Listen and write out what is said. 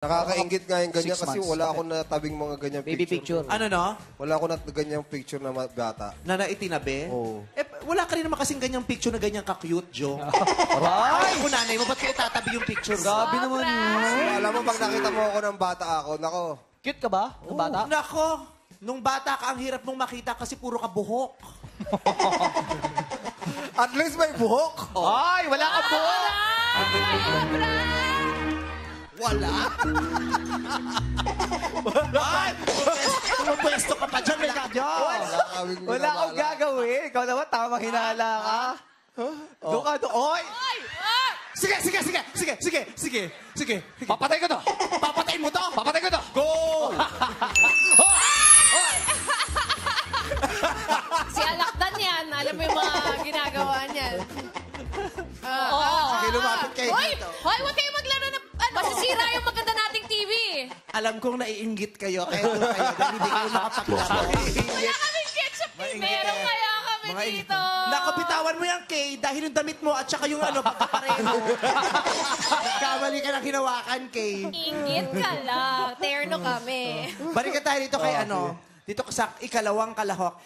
Nakakaingit nga yung ganyan 6 kasi months. wala akong natabing mga ganyan Baby picture. Ano no? Wala akong ganyang picture na bata. Na naitinabi? Oo. Eh, wala ka rin naman kasing ganyang picture na ganyan ka-cute, Jo. Aray! Ay, kung nanay mo, ba't kayo tatabi yung picture mo? Grabe naman yun. Alam mo, pag nakita mo ako ng bata ako, nako, Cute ka ba? Ng bata? Nako, nung bata ka, ang hirap mong makita kasi puro ka buhok. at least may buhok. Ay, wala ka po! Wala. Ay, pumapwesto ka pa dyan. Wala kaming Wala akong minamahal. gagawin. Ikaw naman, tamang hinala ka. Doon ka, doon. Oy! Sige, sige, sige, sige, sige, sige, sige. Papatay ko to! Papatayin mo to. Papatay ko to! Go! Si Alakdan yan. Alam mo yung mga ginagawa niyan. Sige, lumapit kayo Hoy! dito. Hoy, huwag kayo maglaro ng ano. Masisira yung maganda nating TV. Alam kong naiinggit kayo, kaya doon kayo, dahil hindi kayo makapaglaro. Wala kaming ketchup. Meron kaya kami dito. Nakapitawan mo yan, Kay, dahil yung damit mo at saka yung ano, pagkapareho. Kamali ka ng hinawakan, Kay. Ingit ka lang. Terno kami. Balik ka tayo dito kay ano, dito sa ikalawang kalahok.